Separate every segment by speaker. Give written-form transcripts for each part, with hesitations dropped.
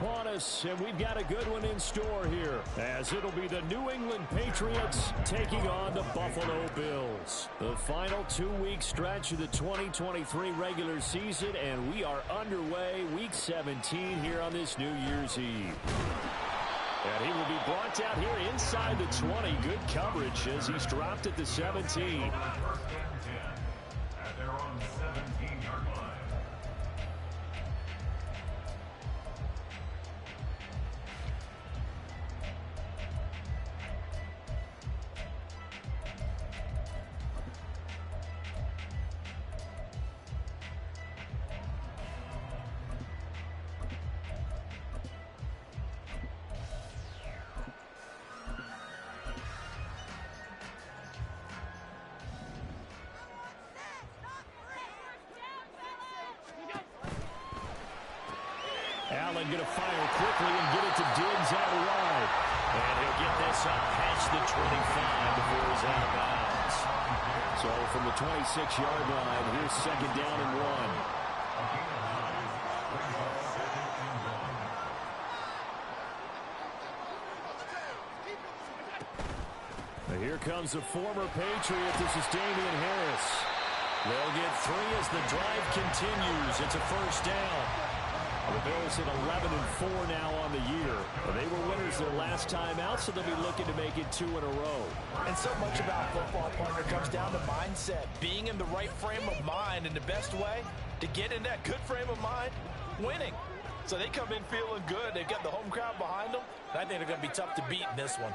Speaker 1: upon us, and we've got a good one in store here, as it'll be the New England Patriots taking on the Buffalo Bills. The final 2-week stretch of the 2023 regular season, and we are underway week 17 here on this New Year's Eve. And he will be brought down here inside the 20. Good coverage as he's dropped at the 17.
Speaker 2: At their own 17-yard line.
Speaker 1: Allen going to fire quickly and get it to Diggs out wide. And he'll get this up past the 25 before he's out of bounds. So from the 26-yard line, here's second down and 1. Here comes the former Patriot. This is Damian Harris. They'll get 3 as the drive continues. It's a first down. The Bills at 11-4 now on the year. They were winners their last time out, so they'll be looking to make it 2 in a row.
Speaker 3: And so much about football, partner, comes down to mindset. Being in the right frame of mind, and the best way to get in that good frame of mind, winning. So they come in feeling good. They've got the home crowd behind them. And I think they're going to be tough to beat in this one.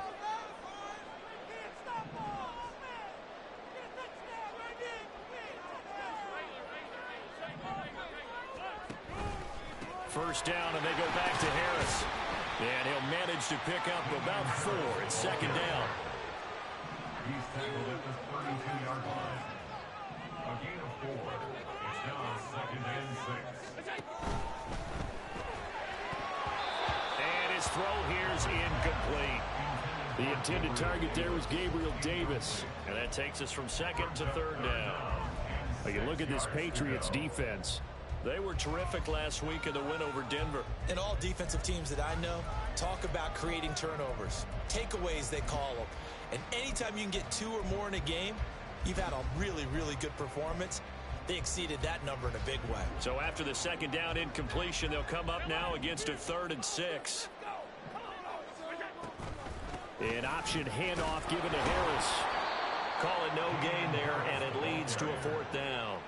Speaker 1: First down, and they go back to Harris. And he'll manage to pick up about 4. It's second down.
Speaker 2: He's tackled at the 32-yard line. A gain of 4. It's now second and 6.
Speaker 1: And his throw here's incomplete. The intended target there was Gabriel Davis. And that takes us from second to third down. Well, you look at this Patriots defense. They were terrific last week in the win over Denver.
Speaker 3: And all defensive teams that I know talk about creating turnovers. Takeaways, they call them. And anytime you can get 2 or more in a game, you've had a really, really good performance. They exceeded that number in a big way.
Speaker 1: So after the second down incompletion, they'll come up now against a 3rd and 6. An option handoff given to Harris. Call it no gain there, and it leads to a 4th down.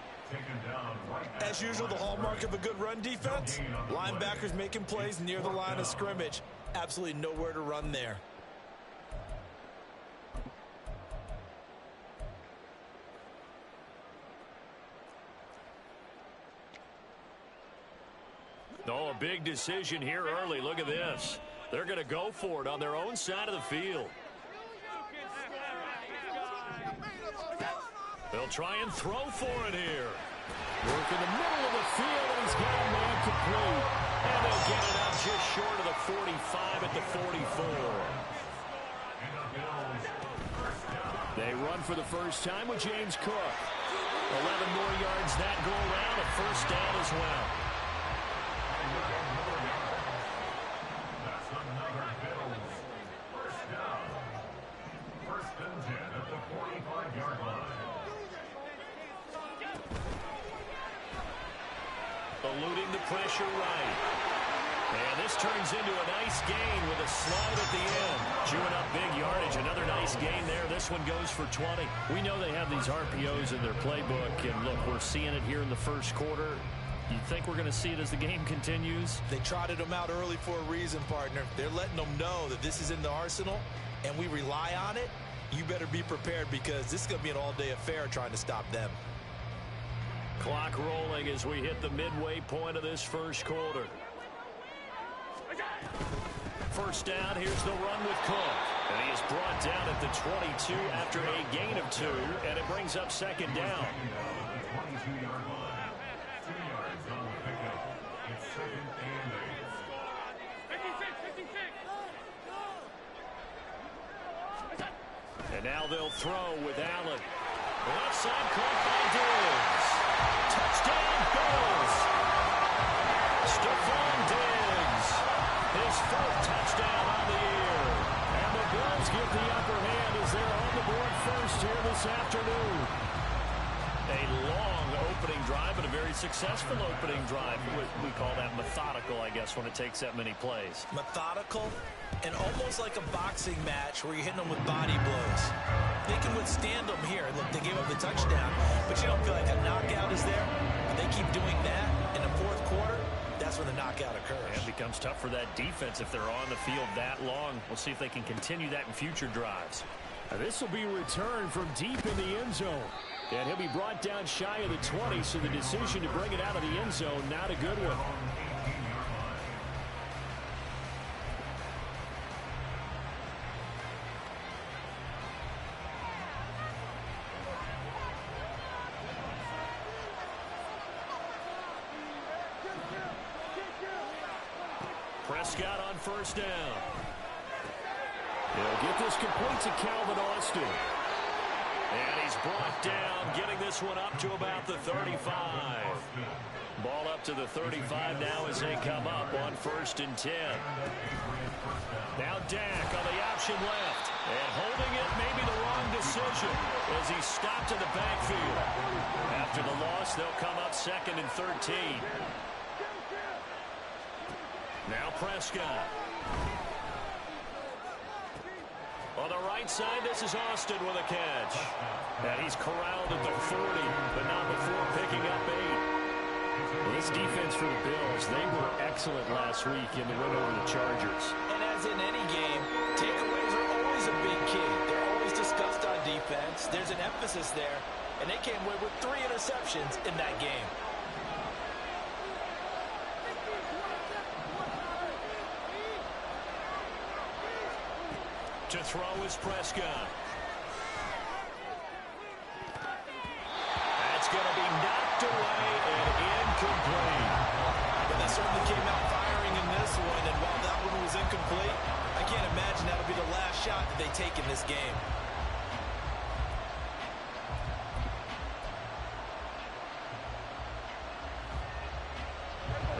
Speaker 3: As usual, the hallmark of a good run defense, linebackers making plays near the line of scrimmage. Absolutely nowhere to run there.
Speaker 1: Oh, a big decision here early. Look at this. They're going to go for it on their own side of the field. They'll try and throw for it here. Work in the middle of the field, and he's got a man complete. And they'll get it out just short of the 45 at the 44. They run for the first time with James Cook. 11 more yards that go around, a first down as well.
Speaker 2: That's another Bills first down. First and 10 at the 45-yard line.
Speaker 1: Eluding the pressure right. And this turns into a nice gain with a slide at the end. Chewing up big yardage. Another nice gain there. This one goes for 20. We know they have these RPOs in their playbook. And look, we're seeing it here in the first quarter. You think we're going to see it as the game continues?
Speaker 3: They trotted them out early for a reason, partner. They're letting them know that this is in the arsenal, and we rely on it. You better be prepared because this is going to be an all-day affair trying to stop them.
Speaker 1: Clock rolling as we hit the midway point of this first quarter. First down, here's the run with Cook. And he is brought down at the 22 after a gain of 2, and it brings up second down. And now they'll throw with Allen. Left side caught by Diggs. Touchdown, Bills. Stephon Diggs His fourth touchdown on the year. And the Bills get the upper hand as they're on the board first here this afternoon. A long opening drive, but a very successful opening drive. We call that methodical, I guess, when it takes that many plays.
Speaker 3: Methodical and almost like a boxing match where you're hitting them with body blows. They can withstand them here. Look, they gave up the touchdown, but you don't feel like a knockout is there. But they keep doing that in the fourth quarter. That's when the knockout occurs.
Speaker 1: And it becomes tough for that defense if they're on the field that long. We'll see if they can continue that in future drives. Now, this will be returned from deep in the end zone. And he'll be brought down shy of the 20, so the decision to bring it out of the end zone, not a good one. Prescott on first down. He'll get this complete to Calvin Austin. And he's brought down, getting this one up to about the 35. Ball up to the 35 now as they come up on 1st and 10. Now Dak on the option left. And holding it, maybe the wrong decision as he stopped in the backfield. After the loss, they'll come up 2nd and 13. Now Prescott. On the right side, this is Austin with a catch. And he's corralled at the 40, but not before picking up 8. Well, this defense for the Bills, they were excellent last week in the win over the Chargers.
Speaker 3: And as in any game, takeaways are always a big key. They're always discussed on defense. There's an emphasis there, and they came away with 3 interceptions in that game.
Speaker 1: To throw is Prescott. That's going to be knocked away and incomplete.
Speaker 3: But they certainly came out firing in this one, and while that one was incomplete, I can't imagine that'll be the last shot that they take in this game.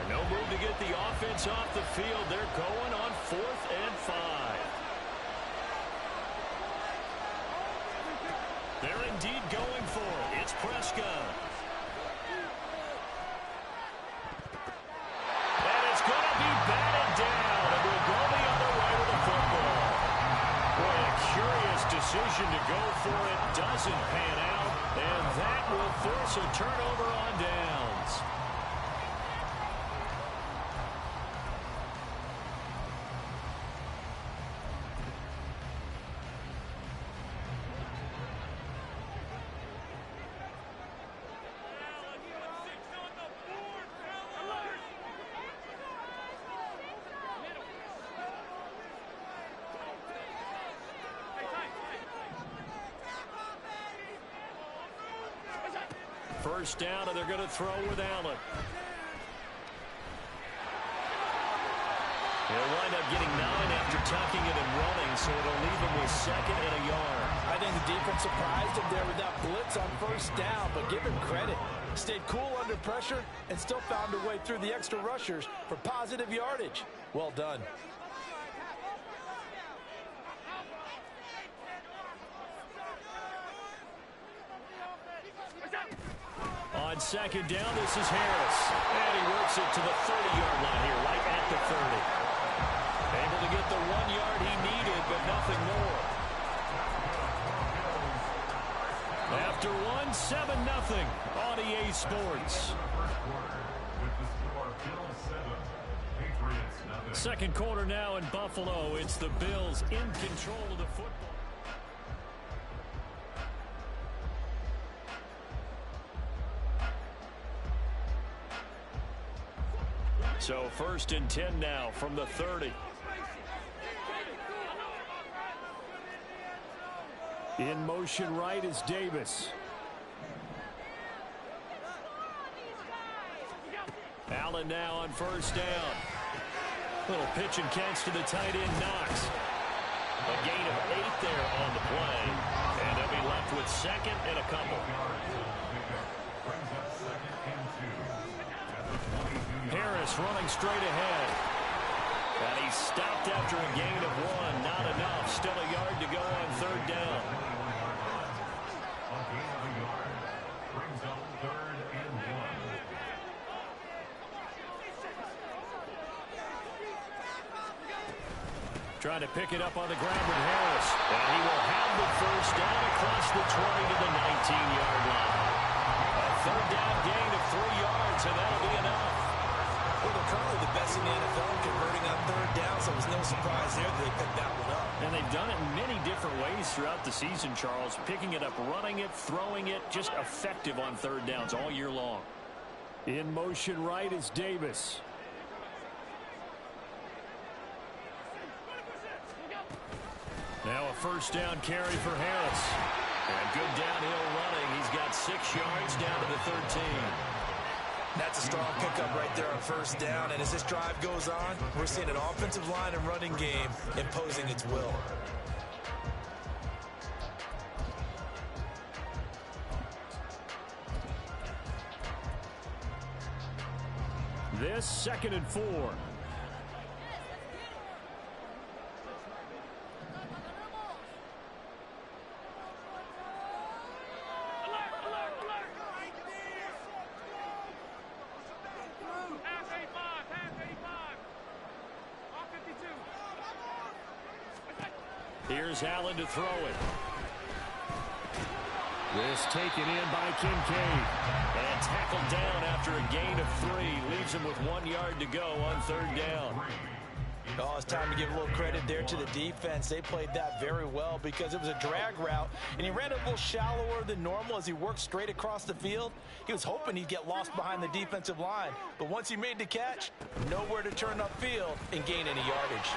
Speaker 1: And no move to get the offense off the field. They're going on 4th and 5. They're indeed going for it. It's Prescott. And it's going to be batted down. And we'll go the other way with the football. Boy, a curious decision to go for it. Doesn't pan out. And that will force a turnover on downs. First down, and they're going to throw with Allen. He'll wind up getting 9 after tucking it and running, so it'll leave him with 2nd and a yard.
Speaker 3: I think the defense surprised him there with that blitz on first down, but give him credit. Stayed cool under pressure and still found a way through the extra rushers for positive yardage. Well done.
Speaker 1: On 2nd down, this is Harris. And he works it to the 30-yard line here, right at the 30. Able to get the 1 yard he needed, but nothing more. After 7-0 on EA Sports. Second quarter now in Buffalo. It's the Bills in control of the football. So 1st and 10 now from the 30. In motion right is Davis. Allen now on first down. Little pitch and catch to the tight end, Knox. A gain of 8 there on the play. And they'll be left with 2nd and a couple. Harris running straight ahead. And he He stopped after a gain of 1. Not enough. Still a yard to go on third down.
Speaker 2: A gain of a yard brings up 3rd and 1.
Speaker 1: Trying to pick it up on the ground with Harris. And he will have the first down across the 20 to the 19-yard line. A third down gain of 3 yards, and that'll be enough.
Speaker 3: Well, they're currently the best in the NFL converting on third down, so it was no surprise there that they picked that one up.
Speaker 1: And they've done it in many different ways throughout the season, Charles. Picking it up, running it, throwing it, just effective on third downs all year long. In motion right is Davis. Now a first down carry for Harris. And good downhill running. He's got 6 yards down to the 13.
Speaker 3: That's a strong pickup right there on first down. And as this drive goes on, we're seeing an offensive line and running game imposing its will.
Speaker 1: This 2nd and 4. Here's Allen to throw it. This taken in by Kincaid. And tackled down after a gain of 3. Leaves him with 1 yard to go on third down.
Speaker 3: Oh, it's time to give a little credit there to the defense. They played that very well because it was a drag route, and he ran a little shallower than normal as he worked straight across the field. He was hoping he'd get lost behind the defensive line, but once he made the catch, nowhere to turn upfield and gain any yardage.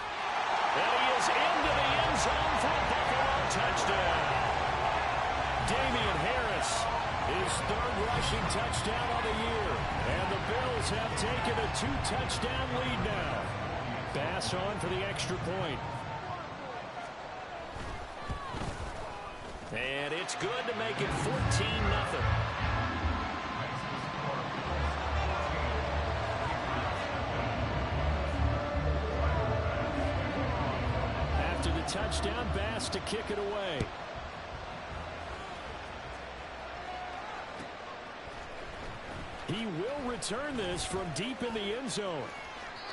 Speaker 1: And he is into the end zone for a Buffalo touchdown. Damian Harris, his 3rd rushing touchdown of the year. And the Bills have taken a 2-touchdown lead now. Bass on for the extra point. And it's good to make it 14-0. After the touchdown, Bass to kick it away. He will return this from deep in the end zone.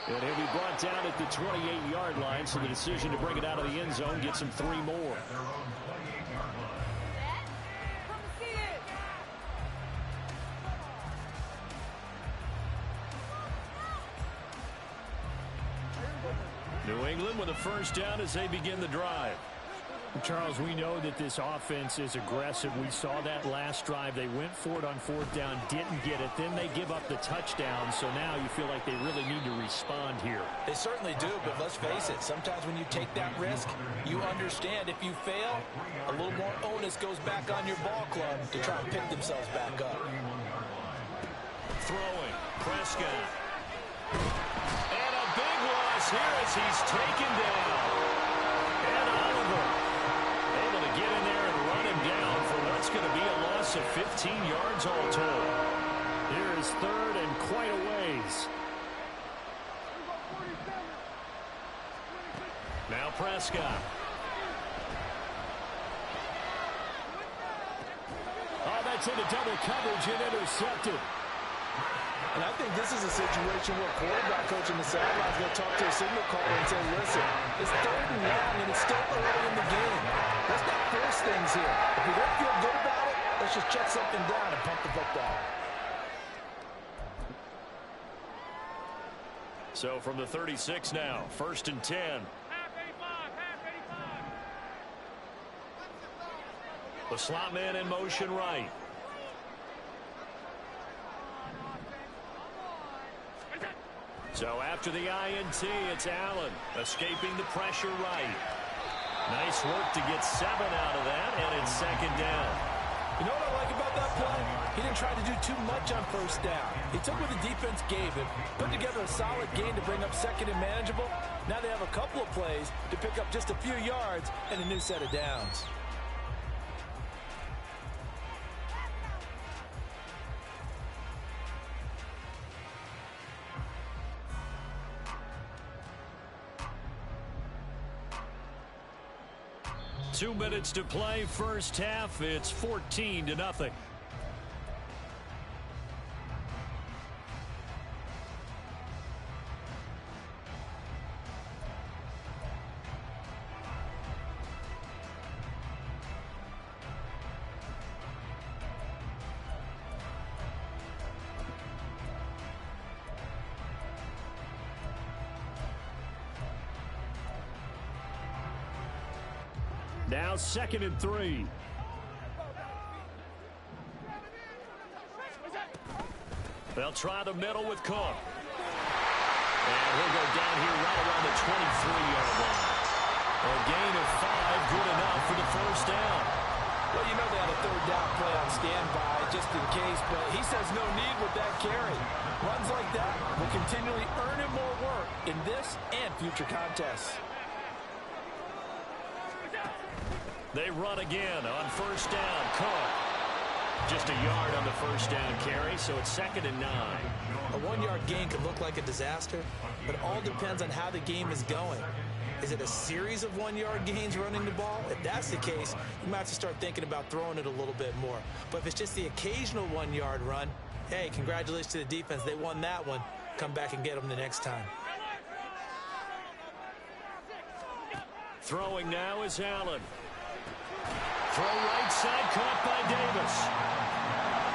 Speaker 1: And he'll be brought down at the 28-yard line, so the decision to bring it out of the end zone gets him 3 more. New England with a first down as they begin the drive. Charles, we know that this offense is aggressive. We saw that last drive. They went for it on 4th down, didn't get it. Then they give up the touchdown, so now you feel like they really need to respond here.
Speaker 3: They certainly do, but let's face it. Sometimes when you take that risk, you understand if you fail, a little more onus goes back on your ball club to try and pick themselves back up.
Speaker 1: Throwing, Prescott. And a big loss here as he's taken down. And Oliver able to get in there and run him down for what's going to be a loss of 15 yards all told. Here is 3rd and quite a ways. Now Prescott. Oh, that's into double coverage and intercepted.
Speaker 3: And I think this is a situation where quarterback coach in the sideline is going to talk to a signal caller and say, listen, it's 3rd and long and it's still early in the game. Let's not force things here. If we don't feel good about it, let's just check something down and pump the football.
Speaker 1: So from the 36 now, 1st and 10. The slot man in motion right. So after the INT, it's Allen escaping the pressure right. Nice work to get 7 out of that, and it's 2nd down.
Speaker 3: You know what I like about that play? He didn't try to do too much on 1st down. He took what the defense gave him, put together a solid gain to bring up 2nd and manageable. Now they have a couple of plays to pick up just a few yards and a new set of downs.
Speaker 1: 2 minutes to play, first half. It's 14-0. Now 2nd and 3. They'll try the middle with Cook. And he'll go down here right around the 23-yard line. A gain of 5, good enough for the first down.
Speaker 3: Well, you know they had a 3rd down play on standby just in case, but he says no need with that carry. Runs like that will continually earn him more work in this and future contests.
Speaker 1: They run again on first down. Cook. Just a yard on the first down carry, so it's 2nd and 9.
Speaker 3: A 1-yard gain could look like a disaster, but it all depends on how the game is going. Is it a series of 1-yard gains running the ball? If that's the case, you might have to start thinking about throwing it a little bit more. But if it's just the occasional 1-yard run, hey, congratulations to the defense. They won that one. Come back and get them the next time.
Speaker 1: Throwing now is Allen. Throw right side, caught by Davis.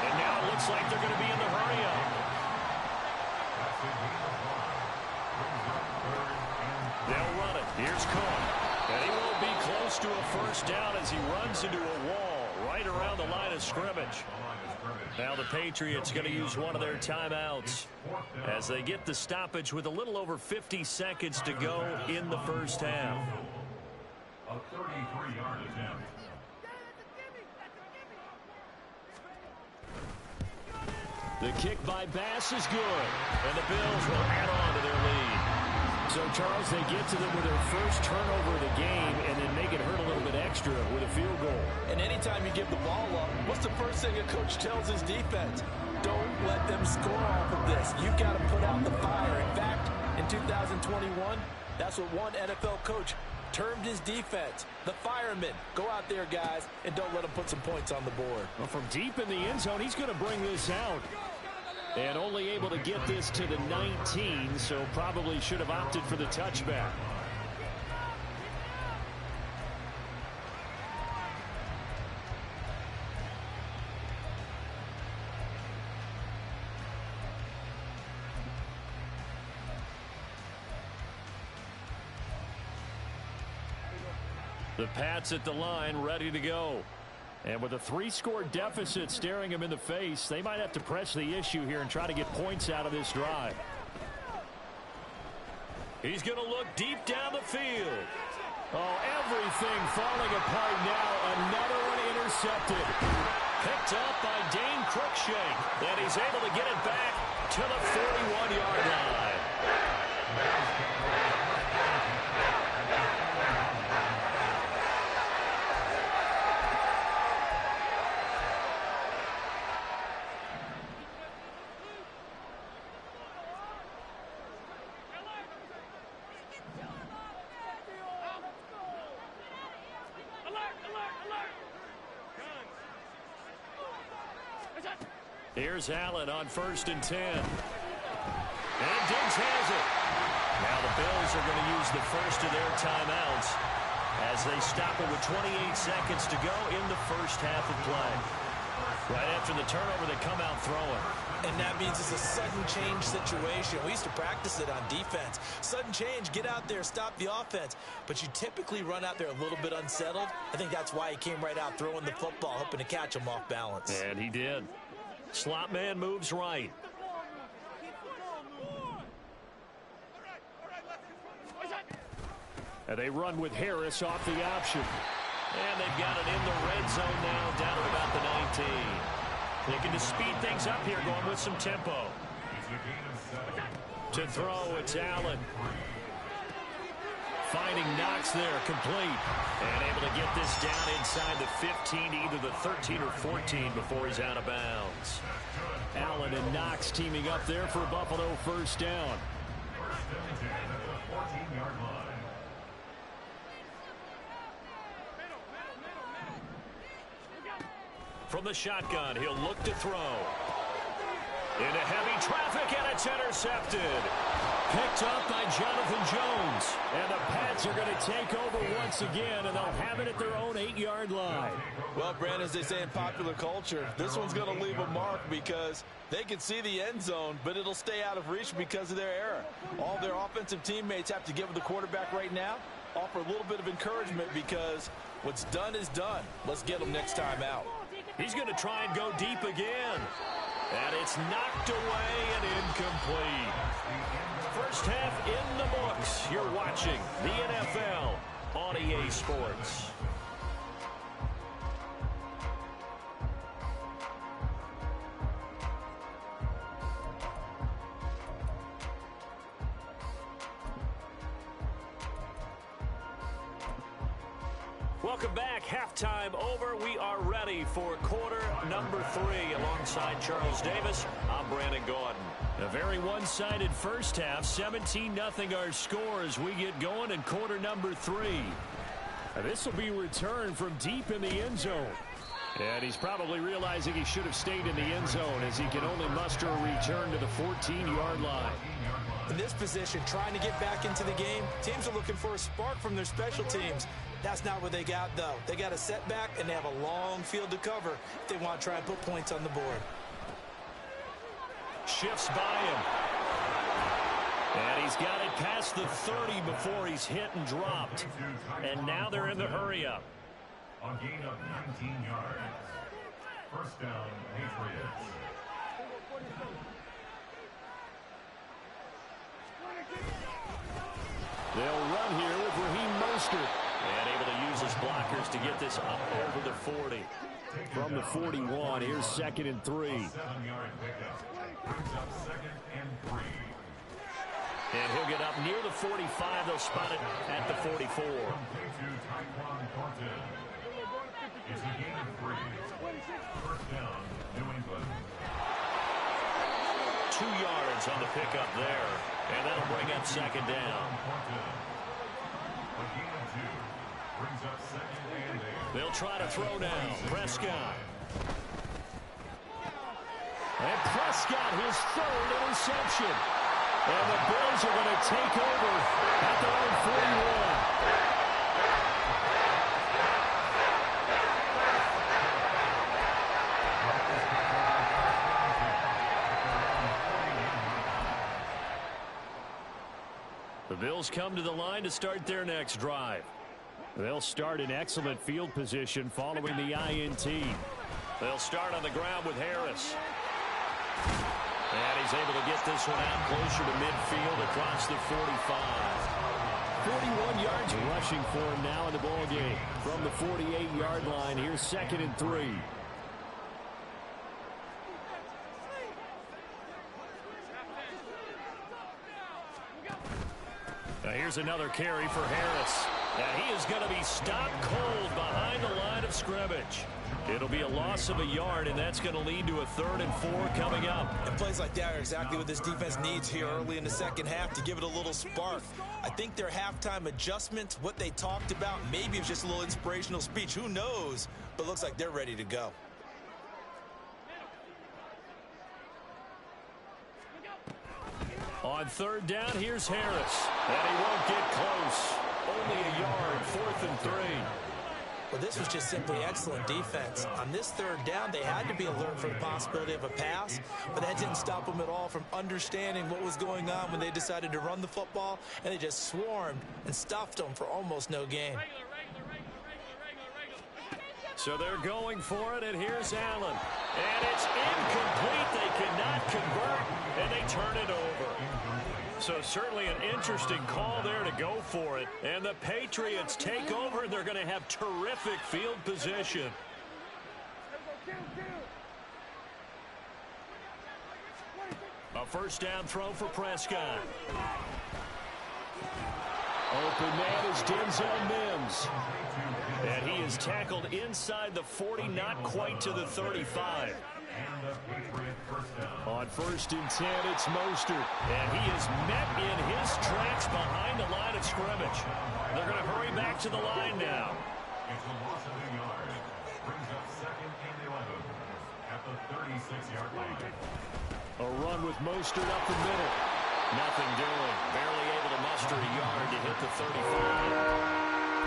Speaker 1: And now it looks like they're going to be in the hurry-up. They'll run it. Here's Cook. And he won't be close to a first down as he runs into a wall right around the line of scrimmage. Now the Patriots going to use one of their timeouts as they get the stoppage with a little over 50 seconds to go in the first half.
Speaker 2: A 33-yard attempt.
Speaker 1: The kick by Bass is good, and the Bills will add on to their lead. So, Charles, they get to them with their first turnover of the game and then make it hurt a little bit extra with a field goal. And anytime you give the ball up, what's the first thing a coach tells his defense? Don't let them score off of this. You've got to put out the fire. In fact, in 2021, that's what one NFL coach termed his defense, the firemen. Go out there, guys, and don't let them put some points on the board. Well, from deep in the end zone, he's going to bring this out. And only able to get this to the 19, so probably should have opted for the touchback. The Pats at the line, ready to go. And with a 3-score deficit staring him in the face, they might have to press the issue here and try to get points out of this drive. He's going to look deep down the field. Oh, everything falling apart now. Another one intercepted. Picked up by Dane Cruikshank. And he's able to get it back to the 41-yard line. Here's Allen on 1st and 10. And Diggs has it. Now the Bills are going to use the first of their timeouts as they stop it with 28 seconds to go in the first half of play. Right after the turnover, they come out throwing. And that means it's a sudden change situation. We used to practice it on defense. Sudden change, get out there, stop the offense. But you typically run out there a little bit unsettled. I think that's why he came right out throwing the football, hoping to catch him off balance. And he did. Slot man moves right. And they run with Harris off the option. And they've got it in the red zone now, down at about the 19. Looking to speed things up here, going with some tempo. To throw, it's Allen. Finding Knox there, complete. And able to get this down inside the 15, either the 13 or 14 before he's out of bounds. Allen and Knox teaming up there for a Buffalo first down.
Speaker 2: First and 10 at the 14-yard line.
Speaker 1: From the shotgun, he'll look to throw. Into heavy traffic, and it's intercepted. Picked up by Jonathan Jones. And the Pats are going to take over once again, and they'll have it at their own 8-yard line.
Speaker 3: Well, Brandon, as they say in popular culture, this one's going to leave a mark because they can see the end zone, but it'll stay out of reach because of their error. All their offensive teammates have to give the quarterback right now, offer a little bit of encouragement because what's done is done. Let's get them next time out.
Speaker 1: He's going to try and go deep again. And it's knocked away and incomplete. First half in the books. You're watching the NFL on EA Sports. Welcome back. Halftime over. We are ready for quarter number 3. Alongside Charles Davis, I'm Brandon Gordon. A very one-sided first half. 17-0 our score as we get going in quarter number 3. This will be returned from deep in the end zone. And he's probably realizing he should have stayed in the end zone as he can only muster a return to the 14-yard line.
Speaker 3: In this position, trying to get back into the game, teams are looking for a spark from their special teams. That's not what they got, though. They got a setback, and they have a long field to cover if they want to try and put points on the board.
Speaker 1: Shifts by him. And he's got it past the 30 before he's hit and dropped. And now they're in the hurry-up.
Speaker 2: A gain of 19 yards. First down, Patriots.
Speaker 1: They'll run here with Raheem Mostert. And able to use his blockers to get this up over the 40. From the 41, here's 2nd and 3.
Speaker 2: 7-yard pickup. Brings up 2nd and 3.
Speaker 1: And he'll get up near the 45. They'll spot it at the 44.
Speaker 2: Complete to Tyquan Thornton. It's a gain of 3. First down, New England.
Speaker 1: 2 yards on the pickup there. And that'll bring up 2nd down.
Speaker 2: A gain of 2. Brings up 2nd and 8.
Speaker 1: They'll try to throw now. Prescott. And Prescott, his 3rd interception. And the Bills are going to take over at their own 41. The Bills come to the line to start their next drive. They'll start in excellent field position following the INT. They'll start on the ground with Harris. And he's able to get this one out closer to midfield across the 45. 41 yards rushing for him now in the ball game. From the 48-yard line, here's 2nd and 3. Now here's another carry for Harris. And he is going to be stopped cold behind the line of scrimmage. It'll be a loss of a yard, and that's going to lead to a 3rd and 4 coming up.
Speaker 3: And plays like that are exactly what this defense needs here early in the second half to give it a little spark. I think their halftime adjustments, what they talked about, maybe it was just a little inspirational speech. Who knows? But looks like they're ready to go.
Speaker 1: On 3rd down, here's Harris. And he won't get close. Only a yard, 4th and 3.
Speaker 3: Well, this was just simply excellent defense. On this 3rd down, they had to be alert for the possibility of a pass, but that didn't stop them at all from understanding what was going on when they decided to run the football, and they just swarmed and stuffed them for almost no gain.
Speaker 1: So they're going for it, and here's Allen. And it's incomplete. They cannot convert, and they turn it over. So certainly an interesting call there to go for it. And the Patriots take over, and they're going to have terrific field position. A first down throw for Prescott. Open man is Denzel Mims. And he is tackled inside the 40, not quite to the 35. On 1st and 10, it's Mostert. And he is met in his tracks behind the line of scrimmage. They're going to hurry back to the line now.
Speaker 2: It's a loss of a yard. Brings up second and 11 at the 36-yard line.
Speaker 1: A run with Mostert up the middle. Nothing doing. Barely able to muster a yard to hit the 35.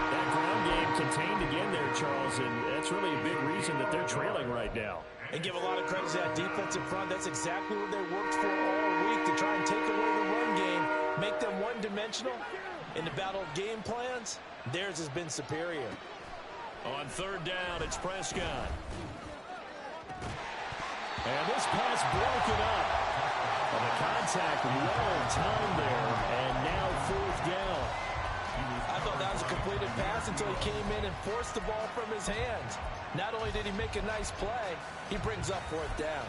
Speaker 1: That ground game contained again there, Charles, and that's really a big reason that they're trailing right now.
Speaker 3: And give a lot of credit to that defensive front. That's exactly what they worked for all week, to try and take away the run game, make them one-dimensional. In the battle of game plans, theirs has been superior.
Speaker 1: On third down, it's Prescott. And this pass broken up. And the contact well timed there, and now fourth down.
Speaker 3: I thought that was a completed pass until he came in and forced the ball from his hands. Not only did he make a nice play, he brings up fourth down.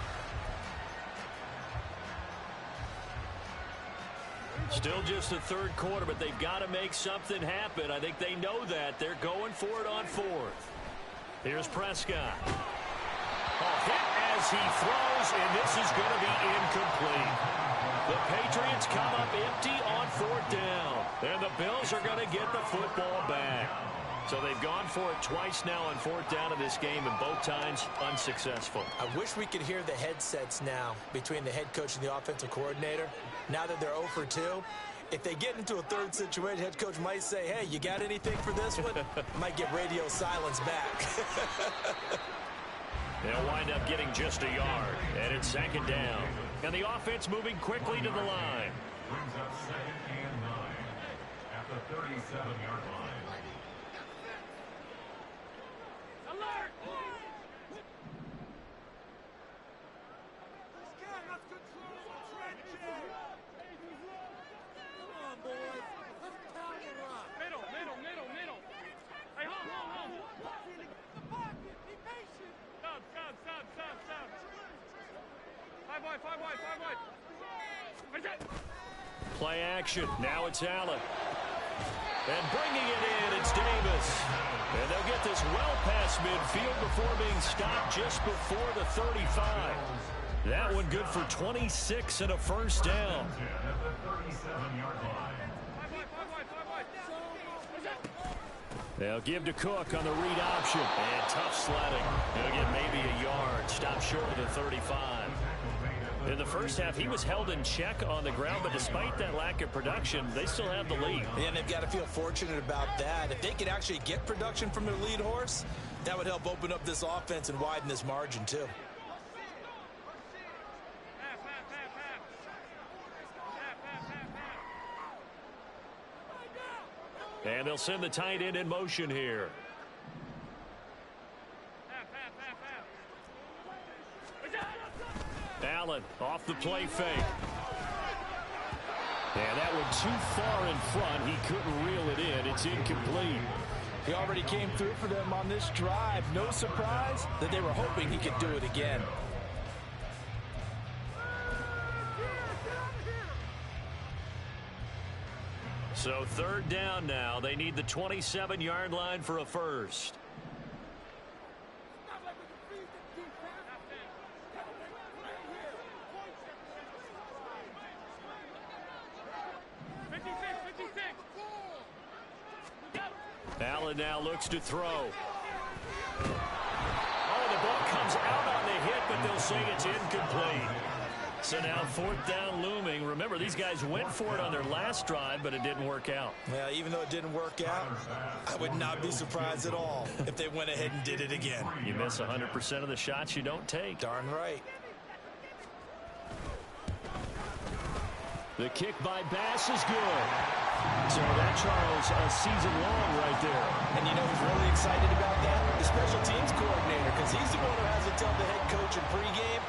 Speaker 1: Still just the third quarter, but they've got to make something happen. I think they know that. They're going for it on fourth. Here's Prescott. Hit as he throws, and this is going to be incomplete. The Patriots come up empty on fourth down, and the Bills are going to get the football back. So they've gone for it twice now on fourth down in this game, and both times unsuccessful.
Speaker 3: I wish we could hear the headsets now between the head coach and the offensive coordinator. Now that they're 0 for 2, if they get into a third situation, head coach might say, hey, you got anything for this one? Might get radio silence back.
Speaker 1: They'll wind up getting just a yard, and it's second down. And the offense moving quickly to the line.
Speaker 2: Brings up second and 9 at the 37-yard line.
Speaker 4: Alert! Come on, boys. Let's pound it up. Middle. Hey, hold. The pocket. Be patient. Stop. 5 wide. Where's that?
Speaker 1: Play action. Now it's Allen. And bringing it in, it's Davis. And they'll get this well past midfield before being stopped just before the 35. That one good for 26 and a first down.
Speaker 2: At the 37-yard line.
Speaker 4: 5 wide. Where's that?
Speaker 1: They'll give to Cook on the read option. And tough sledding. They'll get maybe a yard. Stop short of the 35. In the first half, he was held in check on the ground, but despite that lack of production, they still have the lead.
Speaker 3: And they've got to feel fortunate about that. If they could actually get production from their lead horse, that would help open up this offense and widen this margin, too.
Speaker 1: And they'll send the tight end in motion here. Allen off the play fake. And that one too far in front. He couldn't reel it in. It's incomplete.
Speaker 3: He already came through for them on this drive. No surprise that they were hoping he could do it again.
Speaker 1: So third down now. They need the 27-yard line for a first. Allen now looks to throw. Oh, the ball comes out on the hit, but they'll say it's incomplete. So now fourth down looming. Remember, these guys went for it on their last drive, but it didn't work out.
Speaker 3: Well, even though it didn't work out, I would not be surprised at all if they went ahead and did it again.
Speaker 1: You miss 100% of the shots you don't take.
Speaker 3: Darn right.
Speaker 1: The kick by Bass is good. So that, Charles, a season long right there.
Speaker 3: And you know who's really excited about that? The special teams coordinator, because he's the one who has to tell the head coach in pregame,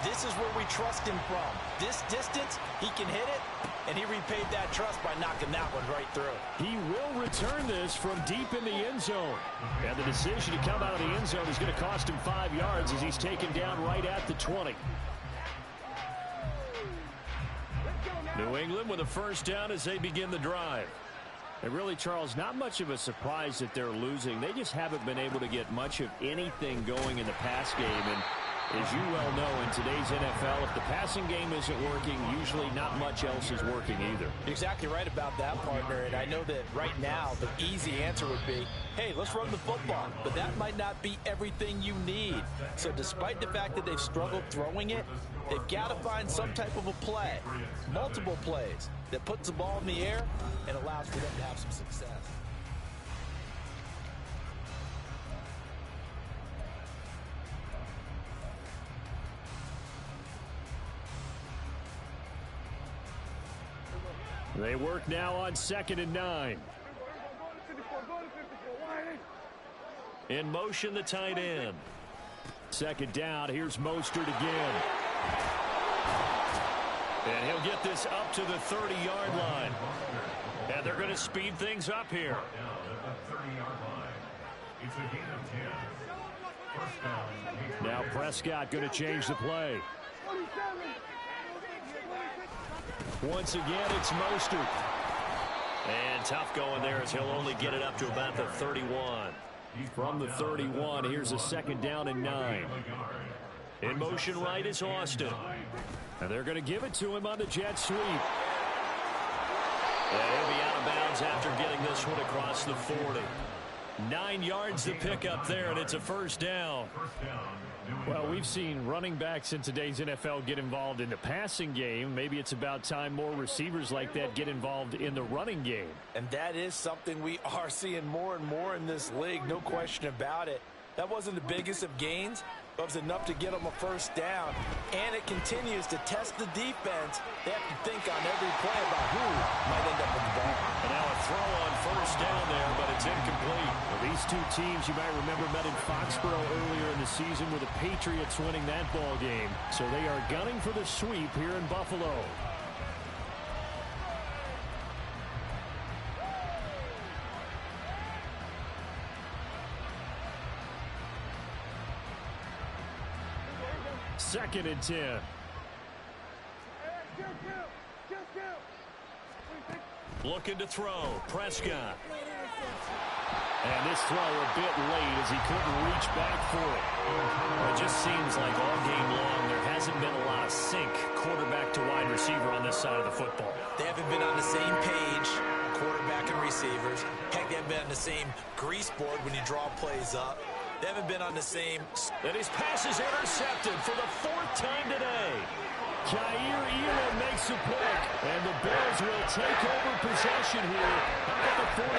Speaker 3: this is where we trust him from. This distance, he can hit it, and he repaid that trust by knocking that one right through.
Speaker 1: He will return this from deep in the end zone. And the decision to come out of the end zone is going to cost him 5 yards as he's taken down right at the 20. New England with a first down as they begin the drive. And really, Charles, not much of a surprise that they're losing. They just haven't been able to get much of anything going in the pass game. And As you well know, in today's NFL, if the passing game isn't working, usually not much else is working either.
Speaker 3: You're exactly right about that, partner. And I know that right now the easy answer would be, hey, let's run the football. But that might not be everything you need. So despite the fact that they've struggled throwing it, they've got to find some type of a play, multiple plays, that puts the ball in the air and allows for them to have some success.
Speaker 1: They work now on 2nd and 9. In motion, the tight end. 2nd down, here's Mostert again. And he'll get this up to the 30-yard line. And they're going to speed things up here. Now Prescott going to change the play. Once again, it's Mostert. And tough going there as he'll only get it up to about the 31. From the 31, here's a 2nd down and 9. In motion right is Austin. And they're going to give it to him on the jet sweep. And he'll be out of bounds after getting this one across the 40. 9 yards to pick up there, and it's a 1st down. Well, we've seen running backs in today's NFL get involved in the passing game. Maybe it's about time more receivers like that get involved in the running game.
Speaker 3: And that is something we are seeing more and more in this league, no question about it. That wasn't the biggest of gains, but it was enough to get them a 1st down. And it continues to test the defense. They have to think on every play about who might end up with the ball.
Speaker 1: And now a throw on 1st down there, but it's incomplete. Well, these two teams, you might remember, met in Foxborough earlier in the season with the Patriots winning that ball game. So they are gunning for the sweep here in Buffalo. Second and 10. Looking to throw. Prescott. And this throw a bit late as he couldn't reach back for it. It just seems like all game long there hasn't been a lot of sync quarterback to wide receiver on this side of the football.
Speaker 3: They haven't been on the same page, quarterback and receivers. Heck, they haven't been on the same grease board when you draw plays up. They haven't been on the same.
Speaker 1: And his pass is intercepted for the 4th time today. Jair Elam makes a pick, and the Bills will take over possession here at the 44.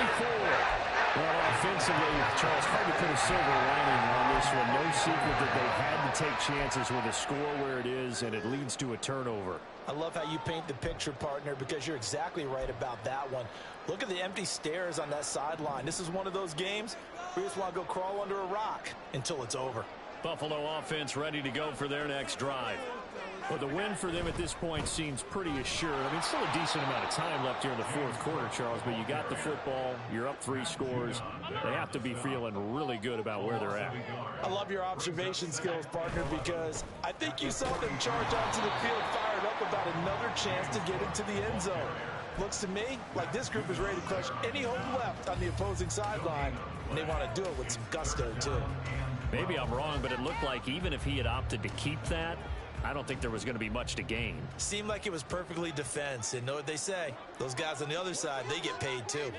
Speaker 1: Well, offensively, Charles, hard to put a silver lining on this one. No secret that they've had to take chances with a score where it is, and it leads to a turnover.
Speaker 3: I love how you paint the picture, partner, because you're exactly right about that one. Look at the empty stares on that sideline. This is one of those games where you just want to go crawl under a rock until it's over.
Speaker 1: Buffalo offense ready to go for their next drive. Well, the win for them at this point seems pretty assured. I mean, still a decent amount of time left here in the 4th quarter, Charles, but you got the football, you're up 3 scores. They have to be feeling really good about where they're at.
Speaker 3: I love your observation skills, partner, because I think you saw them charge onto the field fired up about another chance to get into the end zone. Looks to me like this group is ready to crush any hope left on the opposing sideline, and they want to do it with some gusto, too.
Speaker 1: Maybe I'm wrong, but it looked like even if he had opted to keep that, I don't think there was going to be much to gain.
Speaker 3: Seemed like it was perfectly defense, and know what they say. Those guys on the other side, they get paid, too.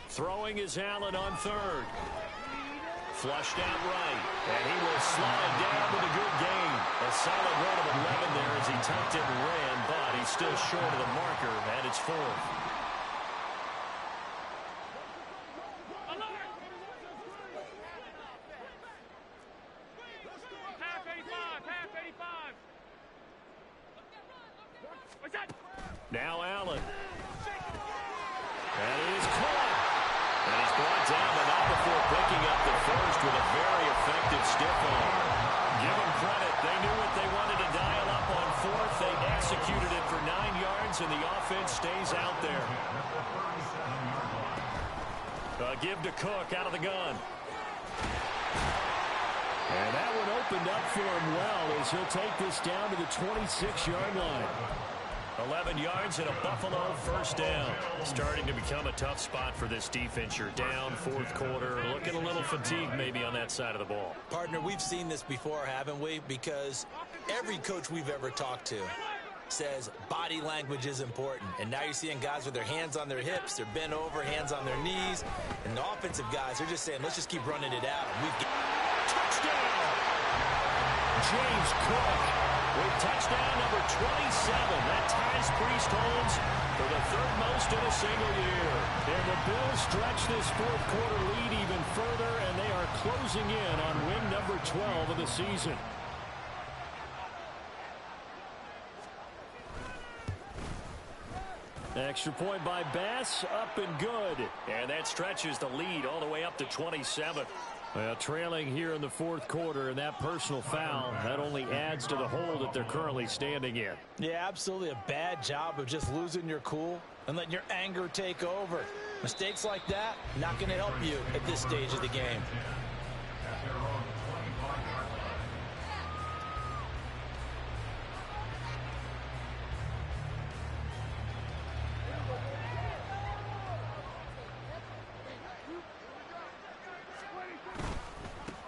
Speaker 1: Throwing is Allen on 3rd. Flushed out right, and he will slide down with a good gain. A solid run of 11 there as he tucked it and ran, but he's still short of the marker, and it's 4th. Now Allen. That is caught. And he's brought down, but not before picking up the 1st with a very effective stiff arm. Give them credit. They knew what they wanted to dial up on 4th. They executed it for 9 yards, and the offense stays out there. Give to Cook out of the gun. And that one opened up for him well as he'll take this down to the 26-yard line. 11 yards and a Buffalo first down. Starting to become a tough spot for this defense. You're down fourth quarter. Looking a little fatigued maybe on that side of the ball.
Speaker 3: Partner, we've seen this before, haven't we? Because every coach we've ever talked to says body language is important. And now you're seeing guys with their hands on their hips, they're bent over, hands on their knees. And the offensive guys are just saying, let's just keep running it out.
Speaker 1: Touchdown! James Cook with touchdown number 27. That ties Priest Holmes for the third most in a single year. And the Bills stretch this fourth quarter lead even further, and they are closing in on win number 12 of the season. Extra point by Bass, up and good. And that stretches the lead all the way up to 27. Well, trailing here in the fourth quarter, and that personal foul, that only adds to the hole that they're currently standing in.
Speaker 3: Yeah, absolutely a bad job of just losing your cool and letting your anger take over. Mistakes like that, not going to help you at this stage of the game.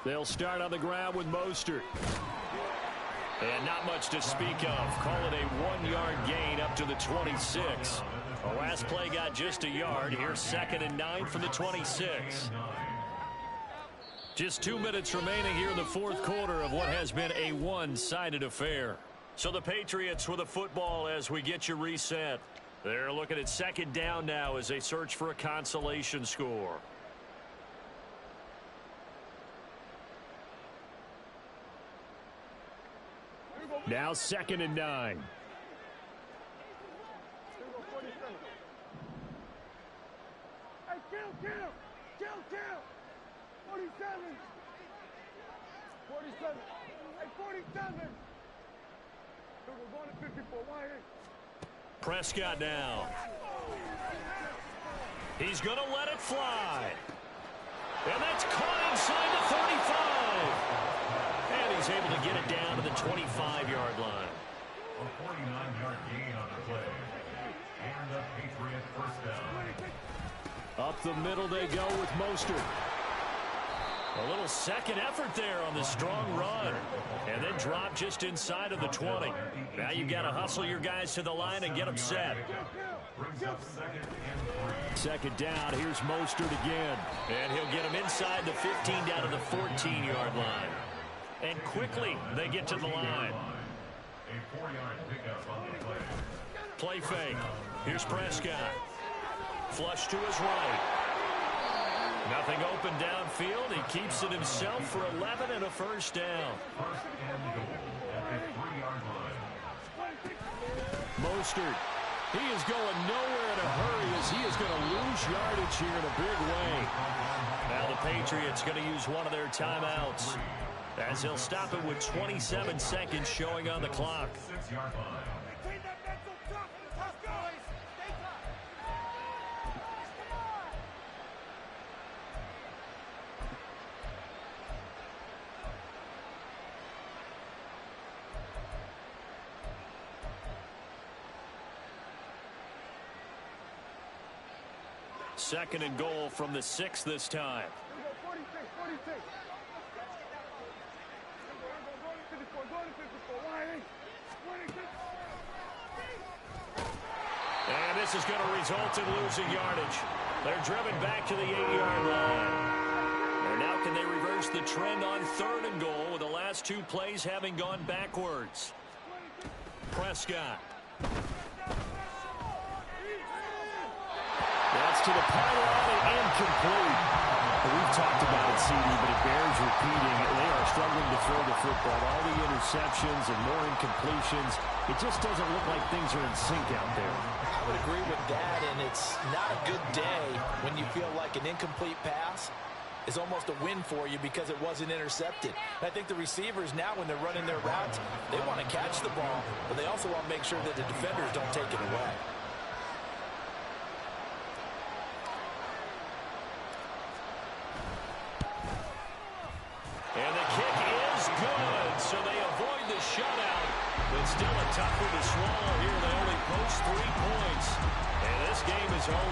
Speaker 1: They'll start on the ground with Mostert. And not much to speak of. Call it a 1-yard gain up to the 26. The last play got just a yard. Here's 2nd and 9 from the 26. Just 2 minutes remaining here in the fourth quarter of what has been a one-sided affair. So the Patriots with a football as we get you reset. They're looking at 2nd down now as they search for a consolation score. Now 2nd and 9.
Speaker 4: Hey, kill! 47! 47! Hey, 47! We're going to 54. Why here?
Speaker 1: Prescott now. He's going to let it fly. And that's caught inside the 35. And he's able to get it down to the 25-yard line.
Speaker 2: A 49-yard gain on the play. And the Patriot first down.
Speaker 1: Up the middle they go with Mostert. A little second effort there on the strong run. And then drop just inside of the 20. Now you've got to hustle your guys to the line and get them set.
Speaker 2: Brings up 2nd and 3.
Speaker 1: 2nd down. Here's Mostert again. And he'll get him inside the 15 down to the 14-yard line. And quickly they get to the line.
Speaker 2: A 4-yard pickup on the play.
Speaker 1: Play fake. Here's Prescott. Flush to his right. Nothing open downfield. He keeps it himself for 11 and a first down.
Speaker 2: 1st and goal at the 3-yard line.
Speaker 1: Mostert. He is going nowhere in a hurry as he is going to lose yardage here in a big way. Now the Patriots going to use one of their timeouts as they'll stop it with 27 seconds showing on the clock.
Speaker 2: 6-yard line.
Speaker 4: Maintain that mental toughness. Let's go. Stay tough.
Speaker 1: Second and goal from the 6 this time.
Speaker 4: Here we go, 46. Go to 54. Why here? 26.
Speaker 1: And this is going to result in losing yardage. They're driven back to the 8-yard line. And now can they reverse the trend on 3rd and goal with the last 2 plays having gone backwards? Prescott. That's to the pylon and incomplete. We've talked about it, CD, but it bears repeating. They are struggling to throw the football. All the interceptions and more incompletions. It just doesn't look like things are in sync out there.
Speaker 3: I would agree with that, and it's not a good day when you feel like an incomplete pass is almost a win for you because it wasn't intercepted. And I think the receivers now, when they're running their routes, they want to catch the ball, but they also want to make sure that the defenders don't take it away.
Speaker 1: And the kick is good, so they avoid the shutout But still a tough one to swallow here. They only post 3 points. And this game is over.